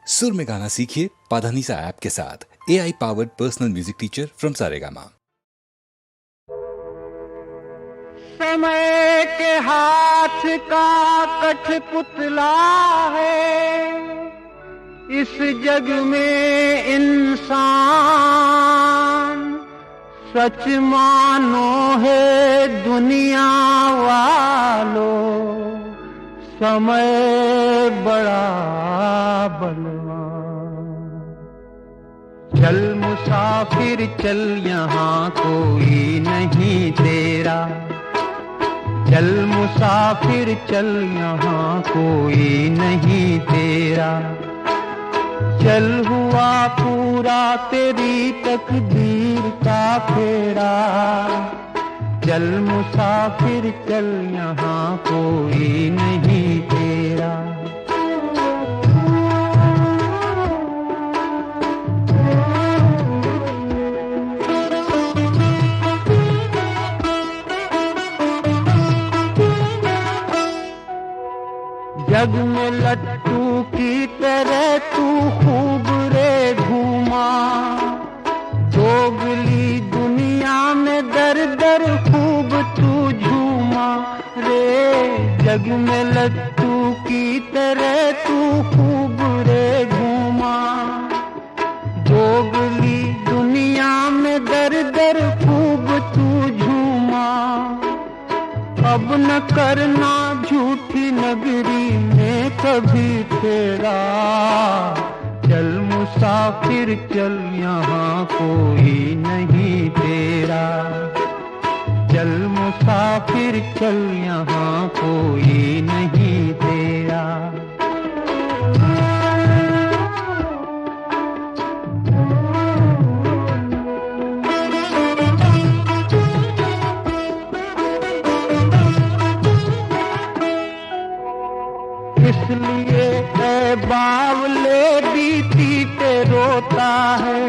सुर में गाना सीखिए पाधानीसा ऐप के साथ। AI powered personal music teacher from Saregama. समय के हाथ का कठपुतला है इस जग में इंसान, सच मानो है दुनिया वालों, समय बड़ा बलवान। चल मुसाफिर चल यहाँ कोई नहीं तेरा, चल मुसाफिर चल यहाँ कोई नहीं तेरा। चल हुआ पूरा तेरी तकदीर का फेरा, चल मुसाफिर चल यहाँ कोई नहीं तेरा। जग में लट्टू की तरह तू खूब रे घूमा, दोगली दुनिया में दर दर खूब तू झूमा रे। जग में लट्टू की तरह तू खूब रे घूमा, दोगली दुनिया में दर दर खूब तू झूमा। अब न करना झूठी नगरी में कभी तेरा, चल मुसाफिर चल यहाँ कोई नहीं तेरा। चल मुसाफिर चल यहाँ कोई नहीं तेरा। इसलिए ऐ बावले बीती पे रोता है,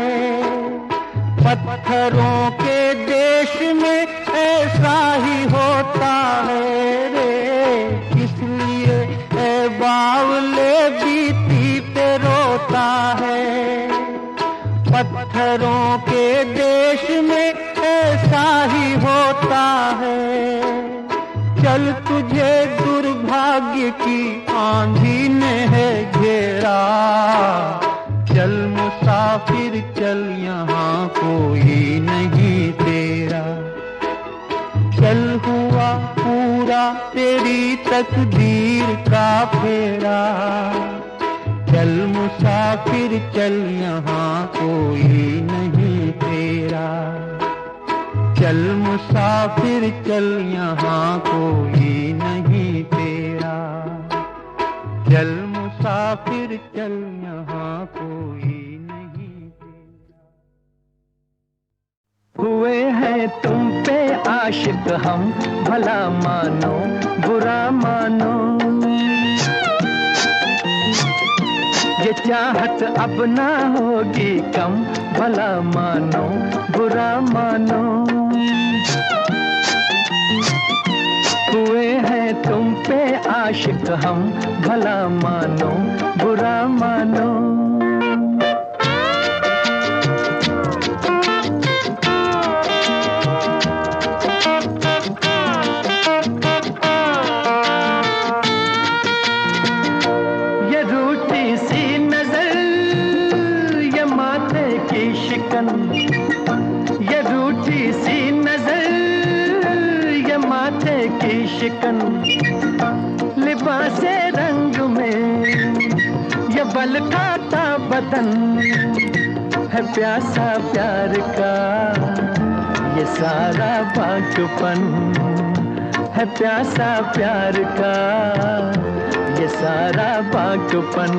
पत्थरों के देश में ऐसा ही होता है रे। इसलिए ऐ बावले बीती पे रोता है, पत्थरों के देश में ऐसा ही होता है। चल तुझे दुर्भाग्य की आंधी ने है घेरा, चल मुसाफिर चल यहाँ कोई नहीं तेरा। चल हुआ पूरा तेरी तकदीर का फेरा, चल मुसाफिर चल यहाँ कोई नहीं तेरा। चल मुसाफिर चल यहाँ कोई नहीं तेरा। चल मुसाफिर चल यहाँ कोई नहीं तेरा। हुए हैं तुम पे आशिक हम, भला मानो बुरा मानो। ये चाहत अब ना होगी कम, भला मानो बुरा मानो। हुए हैं तुम पे आशिक हम, भला मानो बुरा मानो। ये रूठी सी नजर, ये माथे की शिकन, ये रूठी सी नजर, ये माथे की शिकन। लिबासे रंग में ये बल खाता बदन, है प्यासा प्यार का ये सारा बाँझपन, है प्यासा प्यार का ये सारा बाँझपन।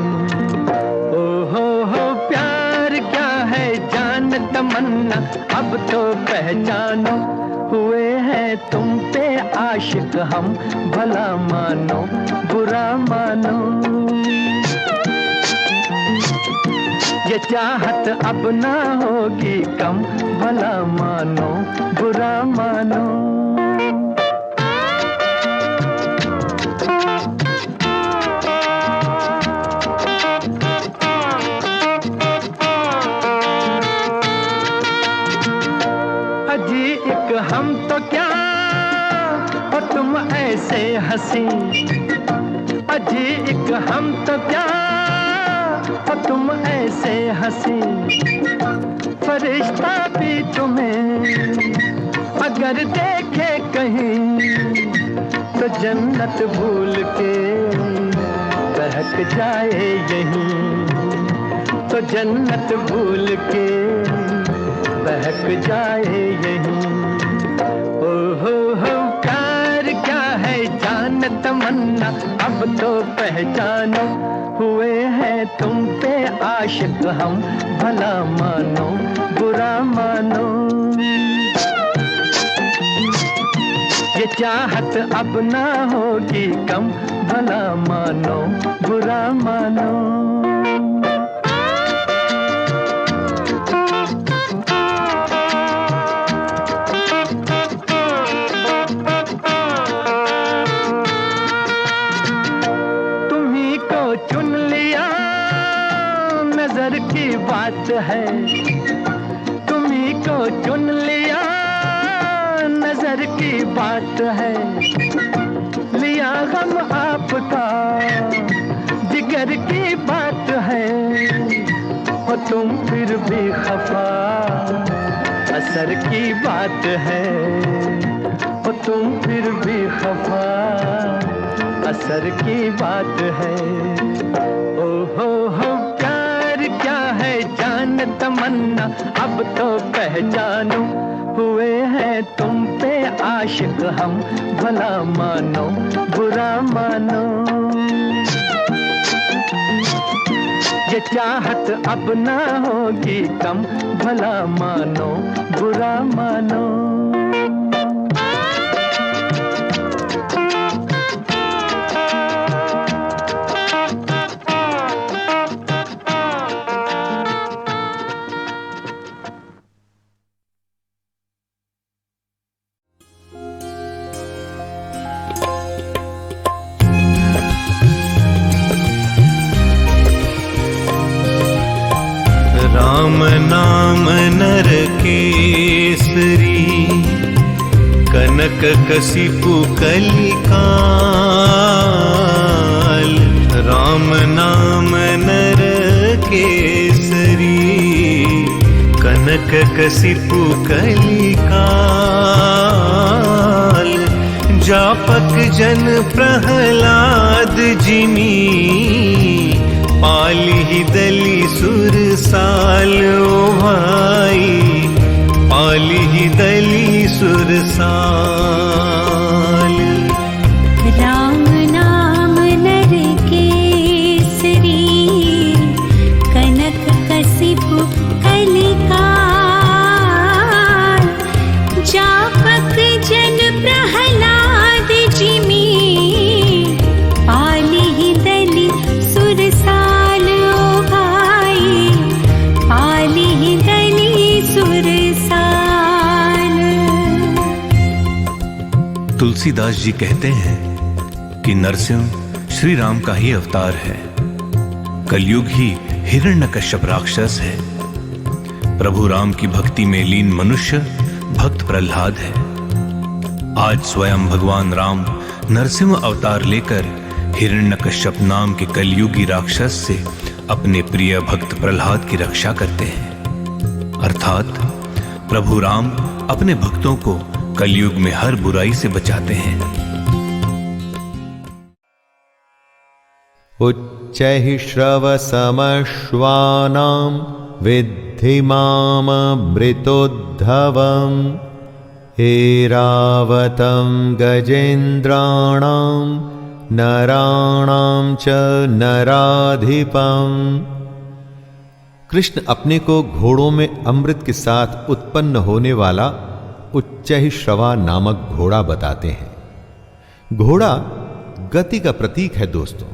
ओ हो प्यार क्या है जान तमन्ना, अब तो पहचानो। हुए हैं तुम पे आशिक हम, भला मानो बुरा मानो। ये चाहत अब ना होगी कम, भला मानो बुरा मानो। हंसी, अजी एक हम तो क्या और तुम ऐसे हंसी, फरिश्ता भी तुम्हें अगर देखे कहीं तो जन्नत भूल के बहक जाए यहीं, तो जन्नत भूल के बहक जाए यहीं। ओ हो प्यार क्या है जान तमन्ना, अब तो पहचानो, हुए हैं तुम पे आशिक हम, भला मानो बुरा मानो। ये चाहत अब ना होगी कम, भला मानो बुरा मानो। तुम्ही को चुन लिया नजर की बात है, तुम्ही को चुन लिया नजर की बात है, लिया गम आपका जिगर की बात है, और तुम फिर भी खफा असर की बात है, और तुम फिर भी खफा असर की बात है। ओ हो प्यार क्या है जान तमन्ना, अब तो पहचानो, हुए हैं तुम पे आशिक हम, भला मानो बुरा मानो। ये चाहत अब ना होगी कम, भला मानो बुरा मानो। राम नाम नर केसरी, कनक कसिपु कलिकाल। राम नाम नर केसरी, कनक कसिपु कलिकाल। जापक जन प्रहलाद जिमी, पाली दली सुरसाल। ओ भाई पाली दली सुरसाल। राम नाम नर केसरी, कनक कसिपु कलिकाल। जापक जन प्रहलाद जिमी, पाली दली सुरसाल। ओ भाई पाली दली सुरसाल। तुलसीदास जी कहते हैं कि नरसिंह श्री राम का ही अवतार है। कलयुग ही हिरण्यकश्यप राक्षस है। प्रभु राम की भक्ति में लीन मनुष्य भक्त प्रहलाद है। आज स्वयं भगवान राम नरसिंह अवतार लेकर हिरण्यकश्यप नाम के कलयुगी राक्षस से अपने प्रिय भक्त प्रहलाद की रक्षा करते हैं। अर्थात प्रभु राम अपने भक्तों को कलयुग में हर बुराई से बचाते हैं। उच्चैः श्रवसमश्वानां विद्धि माममृतोद्धवम्। ऐरावतं गजेन्द्राणां नराणां च नराधिपम्। कृष्ण अपने को घोड़ों में अमृत के साथ उत्पन्न होने वाला उच्चैः श्रवा नामक घोड़ा बताते हैं। घोड़ा गति का प्रतीक है दोस्तों।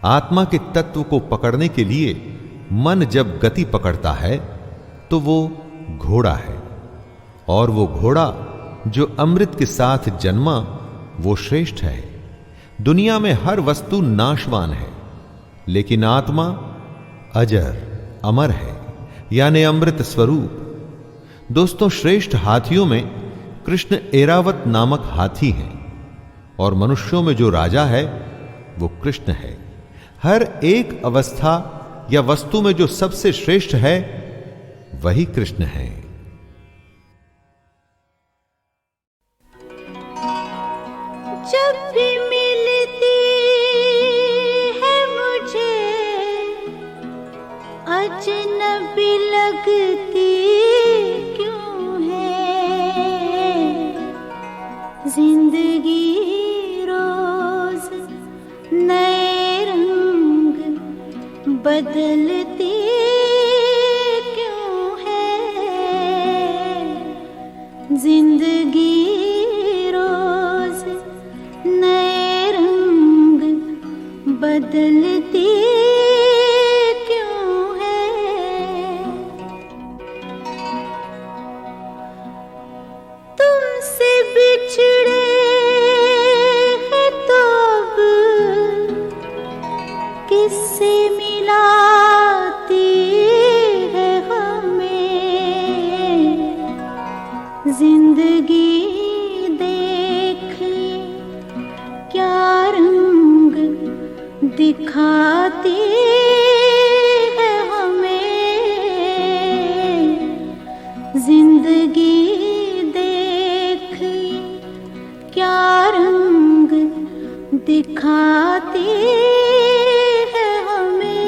आत्मा के तत्व को पकड़ने के लिए मन जब गति पकड़ता है तो वो घोड़ा है, और वो घोड़ा जो अमृत के साथ जन्मा वो श्रेष्ठ है। दुनिया में हर वस्तु नाशवान है, लेकिन आत्मा अजर अमर है, यानी अमृत स्वरूप। दोस्तों, श्रेष्ठ हाथियों में कृष्ण ऐरावत नामक हाथी हैं। और मनुष्यों में जो राजा है वो कृष्ण है। हर एक अवस्था या वस्तु में जो सबसे श्रेष्ठ है वही कृष्ण है। जब भी मिलती है मुझे अजनबी लगती क्यों है, जिंदगी रोज नए रंग बदलती क्यों है, जिंदगी रोज नए रंग बदलती क्यों है। तुमसे बिछड़े हैं तो अब किससे मिलाती है हमें, जिंदगी दिखाती है हमें, जिंदगी देख क्या रंग दिखाती है हमें।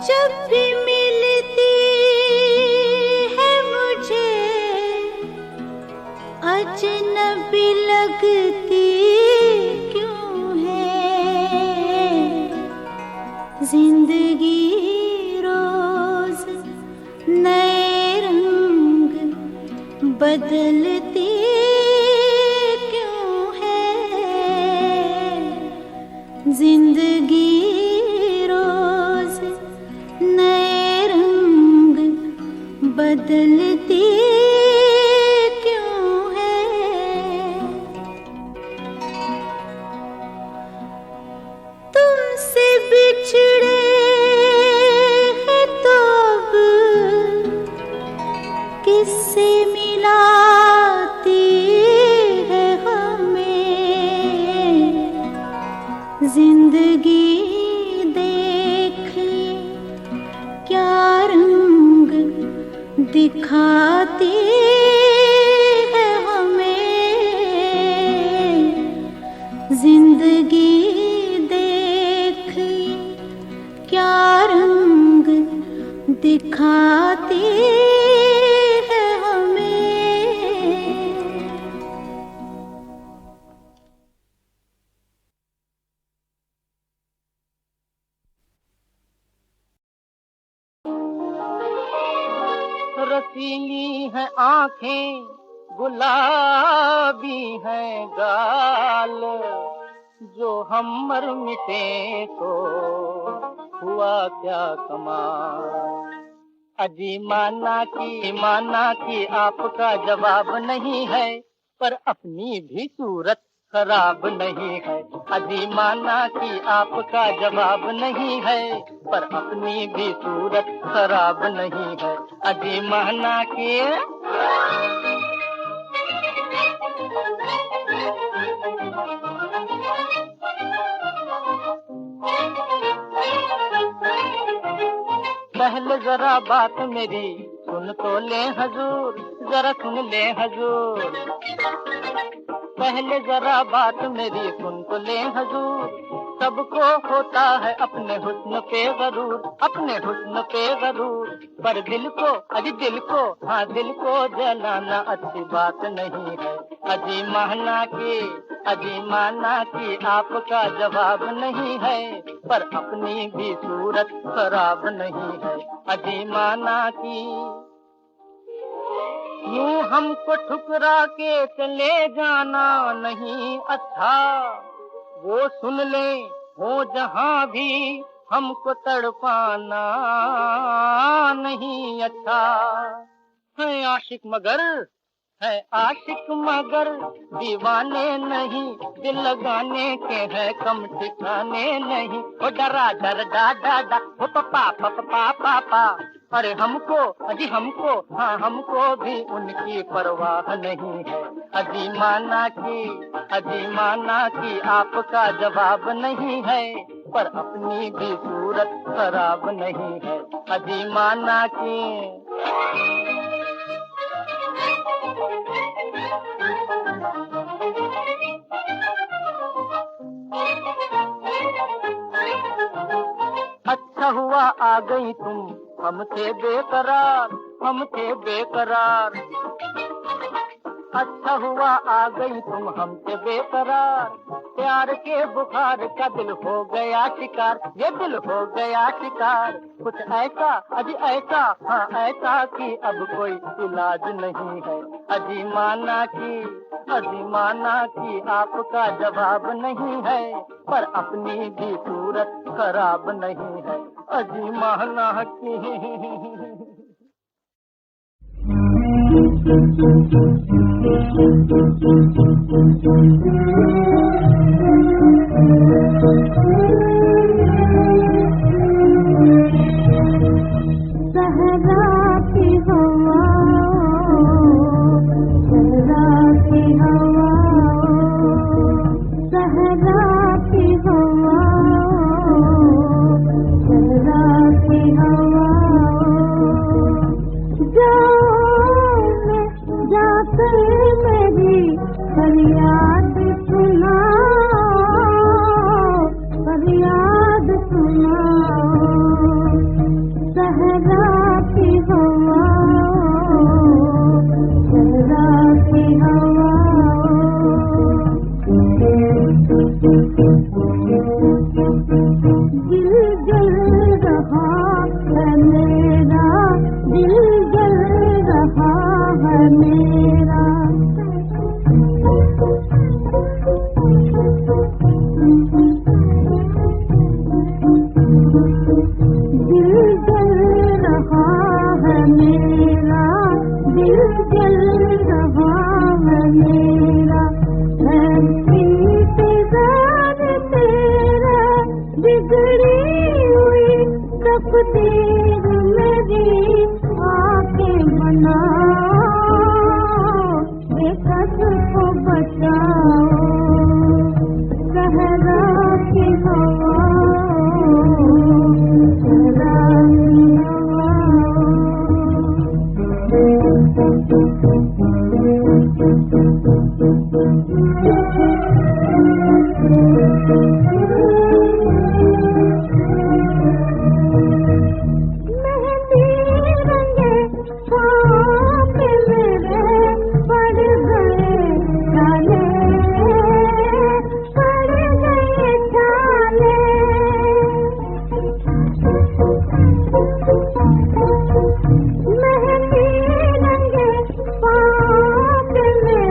जब भी मिलती है मुझे अजनबी लगती क्यों है, जिंदगी रोज नए रंग बदलती क्यों है, जिंदगी बदलती क्यों है। तुमसे बिछड़े हैं तो अब किससे मिलाती है हमें, जिंदगी देख क्या रंग दिखाती है हमें, जिंदगी देख क्या रंग दिखाती है हमें। रसीली है आंखें गुलाबी है गाल, जो हम मर मिटे तो हुआ क्या कमाल। अजी माना कि आपका जवाब नहीं है, पर अपनी भी सूरत खराब नहीं है। अजी माना कि आपका जवाब नहीं है, पर अपनी भी सूरत खराब नहीं है। अजी माना कि पहले जरा बात मेरी सुन तो ले हजूर, जरा सुन ले हजूर। पहले जरा बात मेरी सुन तो ले हजूर। सबको होता है अपने हुस्न पे गरूर, अपने हुस्न पे गरूर। पर दिल को अजी दिल को, हाँ दिल को जलाना अच्छी बात नहीं है। अजी माना कि आपका जवाब नहीं है, पर अपनी भी सूरत खराब नहीं है। अजी माना कि यूं हमको ठुकरा के चले जाना नहीं अच्छा। वो सुन ले हो जहां भी हमको तड़पाना नहीं अच्छा। है आशिक मगर है आशिक मगर दीवाने नहीं, दिल लगाने के है कम ठिकाने नहीं। ओ डरा डर डा डा डा ओ पपा पपा पापा, अरे हमको अजी हमको हाँ हमको भी उनकी परवाह नहीं है। अजी माना की आपका जवाब नहीं है, पर अपनी भी सूरत खराब नहीं है। अजी माना की अच्छा हुआ आ गई तुम, हम थे बेकरार। अच्छा हुआ आ गई तुम, हमसे बेकरार। प्यार के बुखार का दिल हो गया शिकार, ये दिल हो गया शिकार। कुछ ऐसा अजी ऐसा हाँ ऐसा कि अब कोई इलाज नहीं है। अजी माना की आपका जवाब नहीं है, पर अपनी भी सूरत खराब नहीं है। अजी माना की सहरा की हवा, सहरा की हवा, सहरा की हवा, सहरा की हवा। जाकर मेरी फरियाद सुनाओ, सहरा की हवा, सहरा की हवा। दिल जल रहा है मेरा, दिल जल रहा है मेरा। दिल जल रहा है मेरा, दिल जल रहा है मेरा। है इंतज़ार तेरा, बिगड़ी हुई तकदीर मेरी आके बनाओ, बेकस को बचाओ। सहरा की हवा, सहरा की हवा। मेहंदी रंगे पाँव पे मेरे पड़ गए छाले, पड़ गए छाले। मेहंदी रंगे पाँव पे मेरे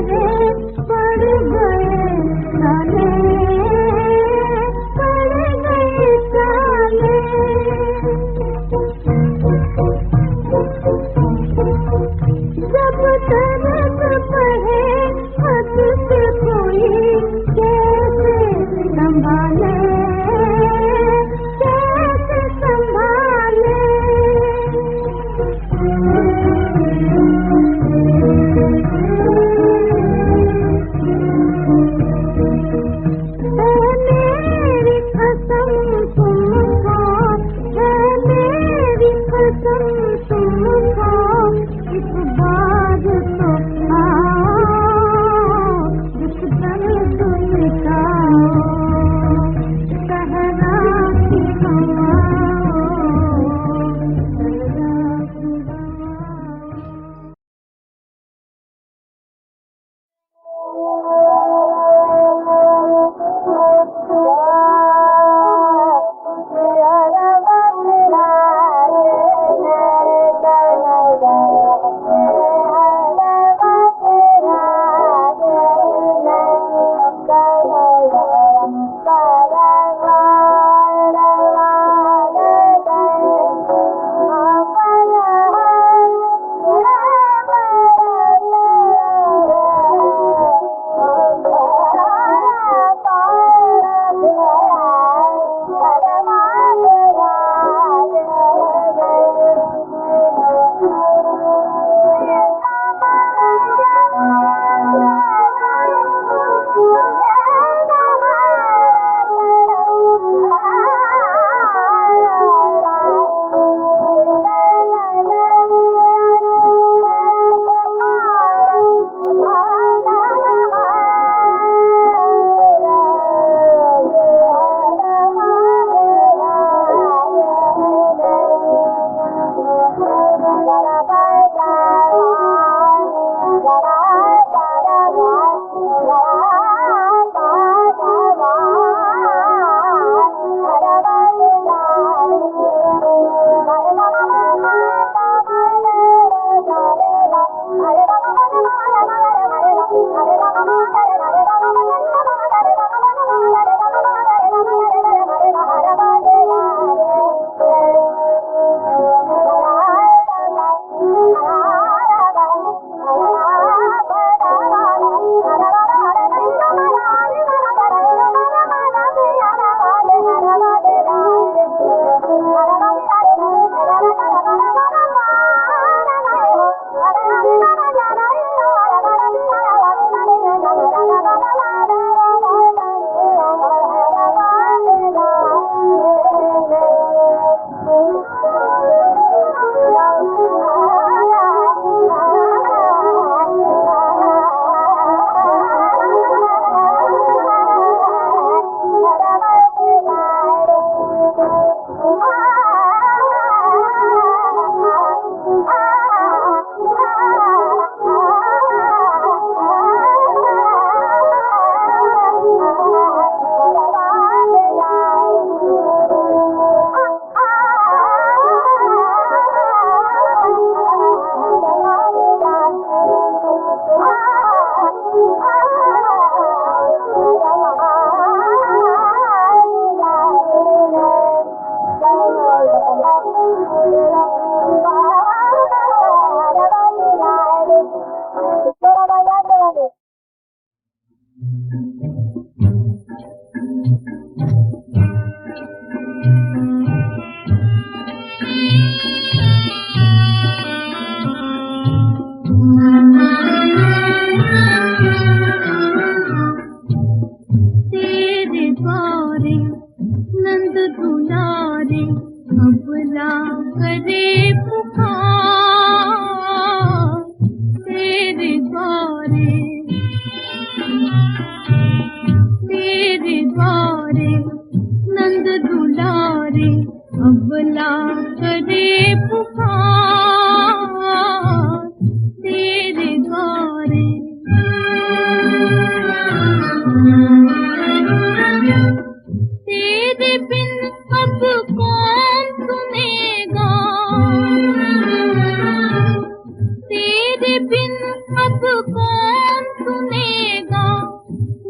तेरे बिन अब कौन सुनेगा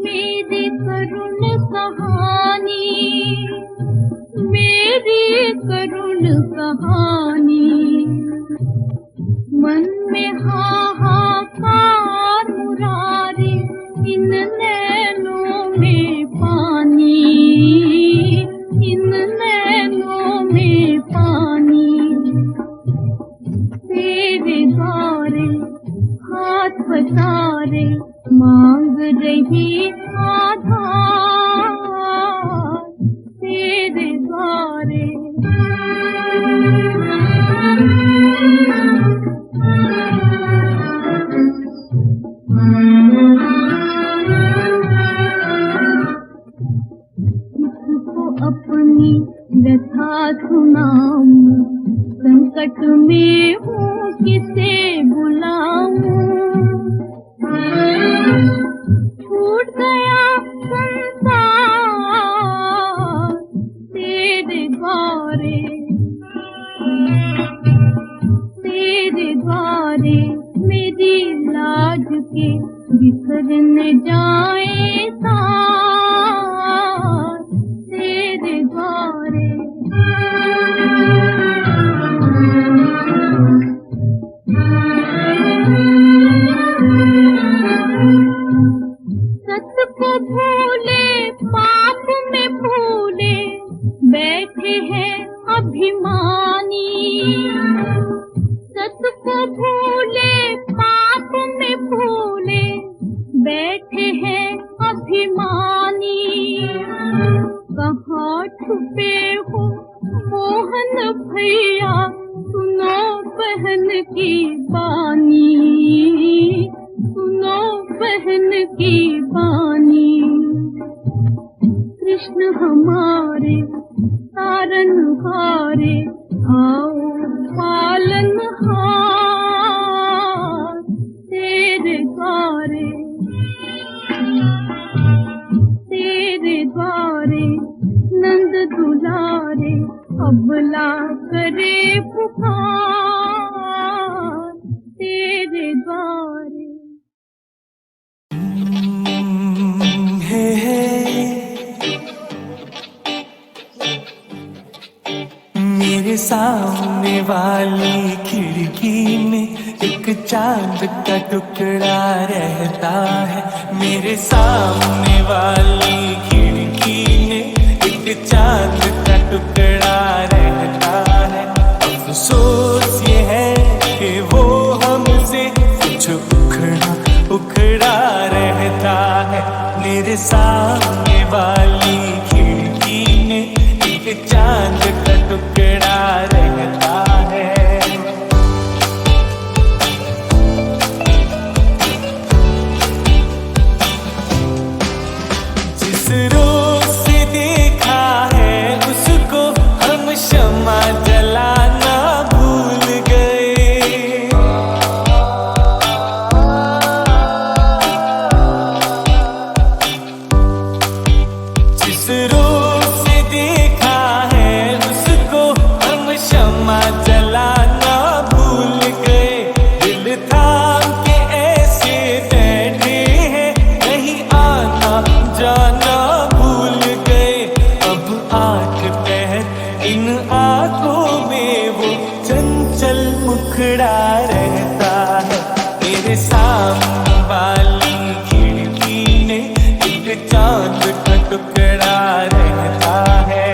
मेरी करुण कहानी, मेरी करुण कहानी। मन में हाहाकार मुरारी, इन नैनों में पानी, इन नैनों में पानी। तेरे द्वारे हाथ पसारे मांग रही आधार, तेरे द्वारे। किसको अपनी व्यथा सुनाऊं, संकट में हूँ किसे बुलाऊं। छूट गया संसार तेरे द्वारे, तेरे द्वारे। मेरी लाज के बिखर न जाए तार, तेरे द्वारे। सत को भूले पाप में भूले बैठे हैं अभिमानी, सत को भूले पाप में भूले बैठे हैं अभिमानी। कहाँ छुपे हो मोहन भैया, सुनो बहन की बानी, सुनो बहन की बानी। कृष्ण हमारे तारनहारे, आओ पालनहार, तेरे द्वारे, तेरे द्वारे। नंद दुलारे अबला करे पुकार, तेरे द्वारे। मेरे सामने वाली खिड़की में एक चांद का टुकड़ा रहता है, मेरे सामने वाली खिड़की में एक चांद का टुकड़ा रहता है। अफसोस ये है कि वो हमसे कुछ उखड़ा रहता है। मेरे सामने वाली खिड़की में एक चांद का टुकड़ा रहता है। जिस रोज से देखा है उसको हम शम्मा जलाना भूल गए। जिस रोज से देखा है उसको हम शम्मा जलाना भूल गए। दिल थाम के ऐसे बैठे हैं, नहीं आना जाना भूल गए। अब आठ पहर इन आंखों में वो चंचल मुखड़ा रहता है। मेरे सामने वाली खिड़की में एक चांद का टुकड़ा रहता है।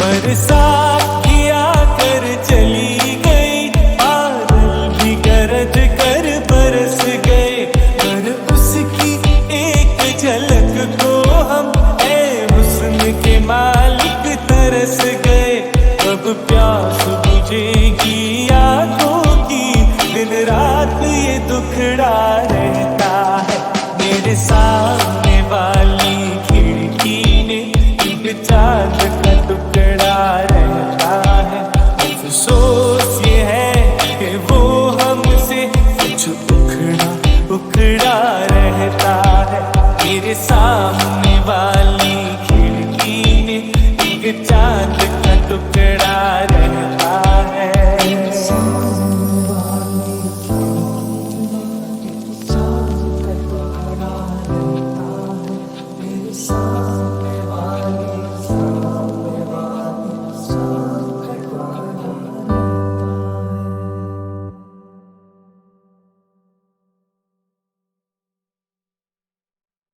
बरसात किया कर चली गई, बादल भी गरज कर बरस गए। पर उसकी एक झलक को हम ऐ हुस्न के मालिक तरस गए। अब प्यास बुझेगी यादों की, दिन रात ये दुखड़ा